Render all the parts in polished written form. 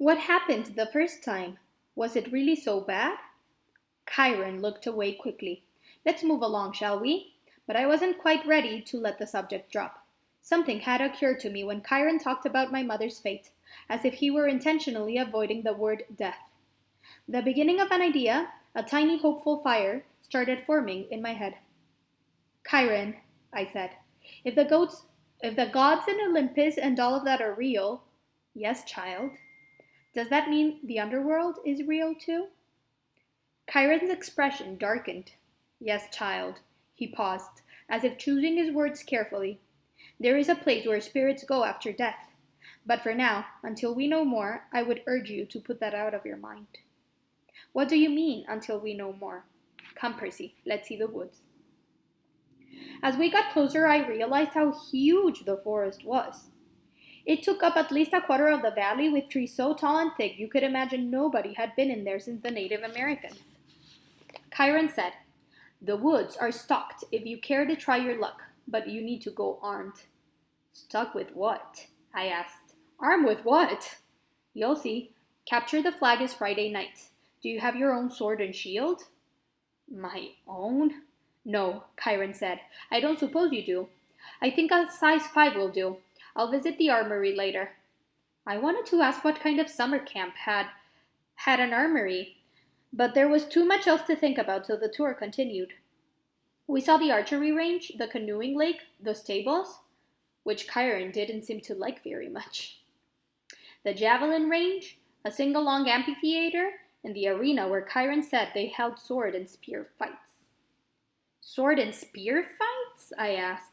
What happened the first time? Was it really so bad? Chiron looked away quickly. Let's move along, shall we? But I wasn't quite ready to let the subject drop. Something had occurred to me when Chiron talked about my mother's fate, as if he were intentionally avoiding the word death. The beginning of an idea, a tiny hopeful fire, started forming in my head. Chiron, I said, if the goats if the gods in Olympus and all of that are real, yes, child. Does that mean the underworld is real too? Chiron's expression darkened. Yes, child. He paused, as if choosing his words carefully. There is a place where spirits go after death. But for now, until we know more, I would urge you to put that out of your mind. What do you mean, until we know more? Come, Percy, let's see the woods. As we got closer, I realized how huge the forest was. It took up at least a quarter of the valley with trees so tall and thick you could imagine nobody had been in there since the Native Americans. Chiron said, the woods are stocked if you care to try your luck, but you need to go armed. Stuck with what? I asked. Armed with what? You'll see. Capture the flag is Friday night. Do you have your own sword and shield? My own? No, Chiron said. I don't suppose you do. I think a size 5 will do. I'll visit the armory later. I wanted to ask what kind of summer camp had an armory, but there was too much else to think about, so the tour continued. We saw the archery range, the canoeing lake, the stables, which Chiron didn't seem to like very much, the javelin range, a single-long amphitheater, and the arena where Chiron said they held sword and spear fights. Sword and spear fights? I asked.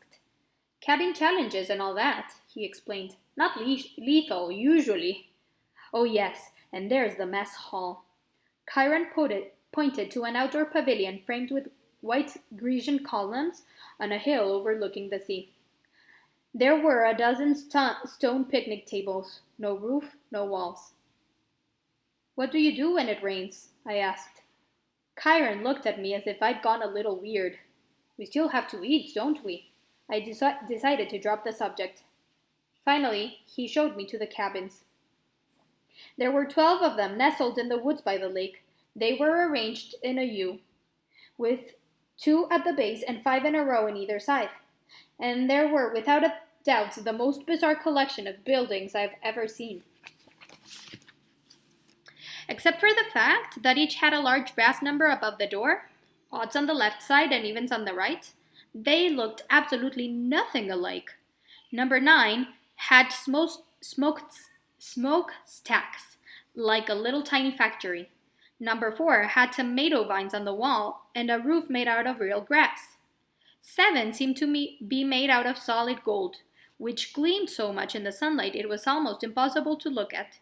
Cabin challenges and all that, he explained. Not lethal, usually. Oh yes, and there's the mess hall. Chiron pointed to an outdoor pavilion framed with white Grecian columns on a hill overlooking the sea. There were a dozen stone picnic tables. No roof, no walls. What do you do when it rains? I asked. Chiron looked at me as if I'd gone a little weird. We still have to eat, don't we? I decided to drop the subject. Finally, he showed me to the cabins. There were 12 of them nestled in the woods by the lake. They were arranged in a U, with 2 at the base and 5 in a row on either side. And there were, without a doubt, the most bizarre collection of buildings I've ever seen. Except for the fact that each had a large brass number above the door, odds on the left side and evens on the right, they looked absolutely nothing alike. Number 9 had smokestacks, like a little tiny factory. Number 4 had tomato vines on the wall and a roof made out of real grass. 7 seemed to be made out of solid gold, which gleamed so much in the sunlight it was almost impossible to look at.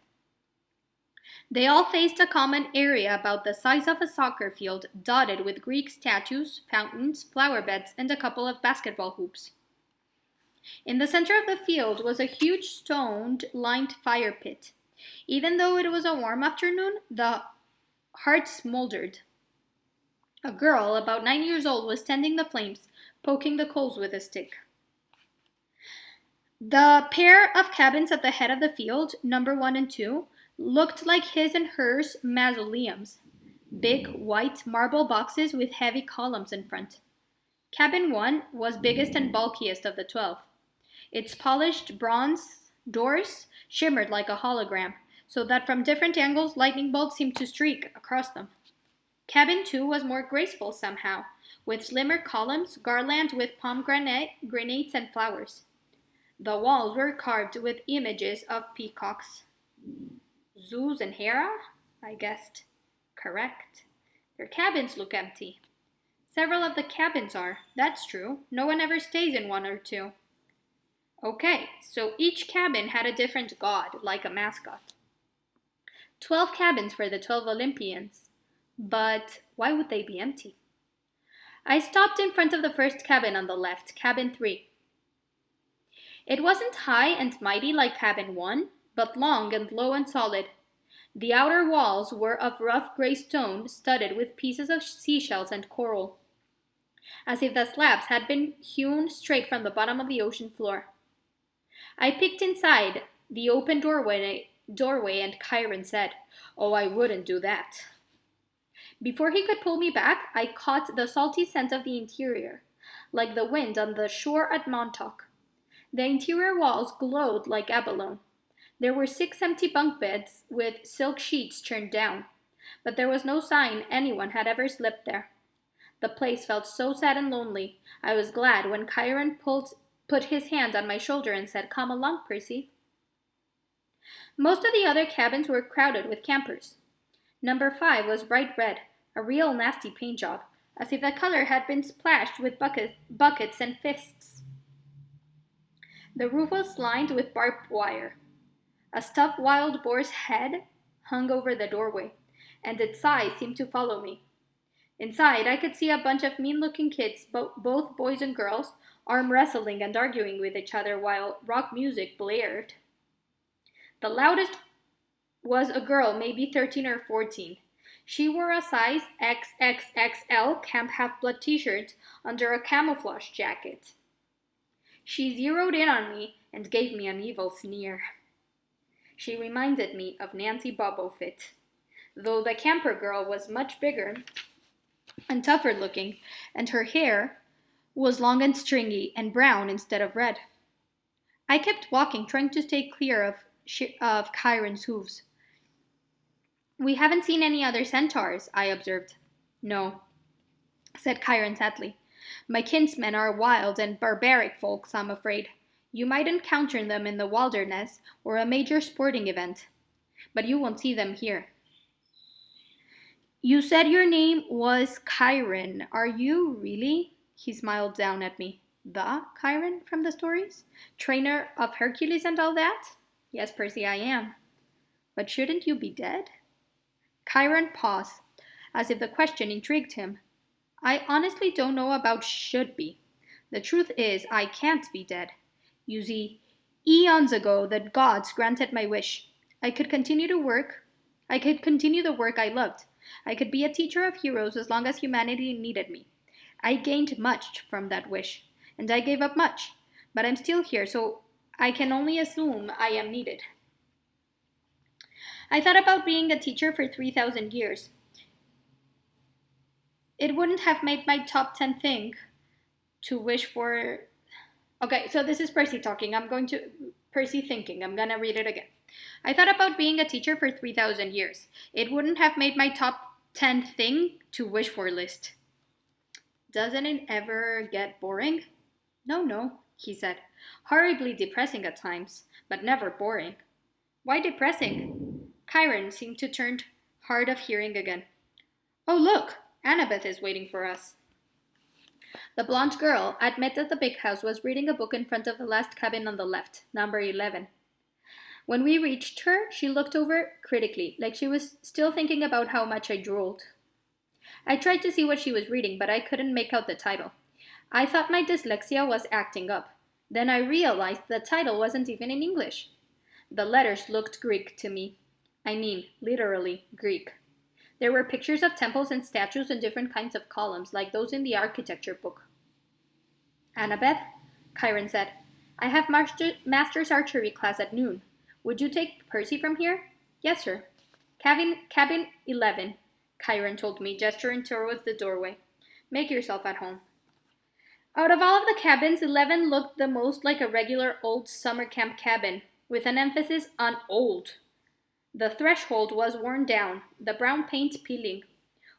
They all faced a common area about the size of a soccer field, dotted with Greek statues, fountains, flower beds, and a couple of basketball hoops. In the center of the field was a huge stone-lined fire pit. Even though it was a warm afternoon, the heart smoldered. A girl about 9 years old was tending the flames, poking the coals with a stick. The pair of cabins at the head of the field, number 1 and 2, looked like his and hers mausoleums, big white marble boxes with heavy columns in front. Cabin 1 was biggest and bulkiest of the 12. Its polished bronze doors shimmered like a hologram, so that from different angles lightning bolts seemed to streak across them. Cabin 2 was more graceful somehow, with slimmer columns garlanded with pomegranates and flowers. The walls were carved with images of peacocks. Zeus and Hera? I guessed. Correct. Their cabins look empty. Several of the cabins are, that's true. No one ever stays in 1 or 2. Okay, so each cabin had a different god, like a mascot. 12 cabins for the 12 Olympians. But why would they be empty? I stopped in front of the first cabin on the left, cabin 3. It wasn't high and mighty like cabin 1, but long and low and solid. The outer walls were of rough gray stone studded with pieces of seashells and coral, as if the slabs had been hewn straight from the bottom of the ocean floor. I peeked inside the open doorway doorway, and Kyron said, "Oh, I wouldn't do that." Before he could pull me back, I caught the salty scent of the interior, like the wind on the shore at Montauk. The interior walls glowed like abalone. There were 6 empty bunk beds with silk sheets turned down, but there was no sign anyone had ever slept there. The place felt so sad and lonely. I was glad when Kyron put his hand on my shoulder and said, "Come along, Percy." Most of the other cabins were crowded with campers. Number 5 was bright red, a real nasty paint job, as if the color had been splashed with buckets and fists. The roof was lined with barbed wire. A stuffed wild boar's head hung over the doorway, and its eyes seemed to follow me. Inside, I could see a bunch of mean-looking kids, both boys and girls, arm wrestling and arguing with each other while rock music blared. The loudest was a girl, maybe 13 or 14. She wore a size XXXL Camp Half-Blood t-shirt under a camouflage jacket. She zeroed in on me and gave me an evil sneer. She reminded me of Nancy Bobofit, though the camper girl was much bigger and tougher looking, and her hair was long and stringy and brown instead of red. I kept walking, trying to stay clear of Kyron's hooves. "We haven't seen any other centaurs," I observed. "No," said Kyron sadly. "My kinsmen are wild and barbaric folks, I'm afraid. You might encounter them in the wilderness or a major sporting event, but you won't see them here." "You said your name was Kyron. Are you really?" He smiled down at me. "The Kyron from the stories? Trainer of Hercules and all that?" "Yes, Percy, I am." "But shouldn't you be dead?" Kyron paused, as if the question intrigued him. "I honestly don't know about should be. The truth is, I can't be dead. You see, eons ago the gods granted my wish. I could continue the work I loved. I could be a teacher of heroes as long as humanity needed me. I gained much from that wish, and I gave up much. But I'm still here, so I can only assume I am needed." I thought about being a teacher for 3,000 years. It wouldn't have made my top 10 thing to wish for. Okay, so this is Percy talking. Percy thinking. I'm going to read it again. I thought about being a teacher for 3,000 years. It wouldn't have made my top 10 thing to wish for list. "Doesn't it ever get boring?" No, he said. "Horribly depressing at times, but never boring." "Why depressing?" Kyron seemed to turn hard of hearing again. "Oh, look! Annabeth is waiting for us." The blonde girl I'd met at the big house was reading a book in front of the last cabin on the left, number 11. When we reached her, she looked over critically, like she was still thinking about how much I drooled. I tried to see what she was reading, but I couldn't make out the title. I thought my dyslexia was acting up. Then I realized the title wasn't even in English. The letters looked Greek to me. I mean, literally Greek. There were pictures of temples and statues and different kinds of columns, like those in the architecture book. "Annabeth," Kyron said, "I have master's archery class at noon. Would you take Percy from here?" "Yes, sir." Cabin 11, Kyron told me, gesturing towards the doorway. "Make yourself at home." Out of all of the cabins, 11 looked the most like a regular old summer camp cabin, with an emphasis on old. The threshold was worn down, the brown paint peeling.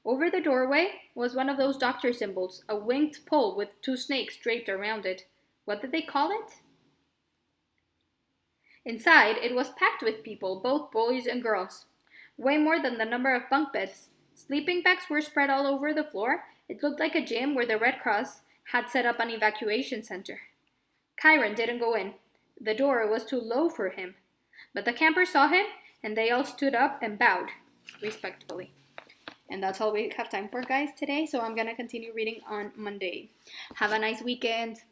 Over the doorway was one of those doctor symbols, a winged pole with 2 snakes draped around it. What did they call it? Inside, it was packed with people, both boys and girls. Way more than the number of bunk beds. Sleeping bags were spread all over the floor. It looked like a gym where the Red Cross had set up an evacuation center. Kyron didn't go in. The door was too low for him. But the campers saw him, and they all stood up and bowed respectfully. And that's all we have time for, guys, today. So I'm going to continue reading on Monday. Have a nice weekend.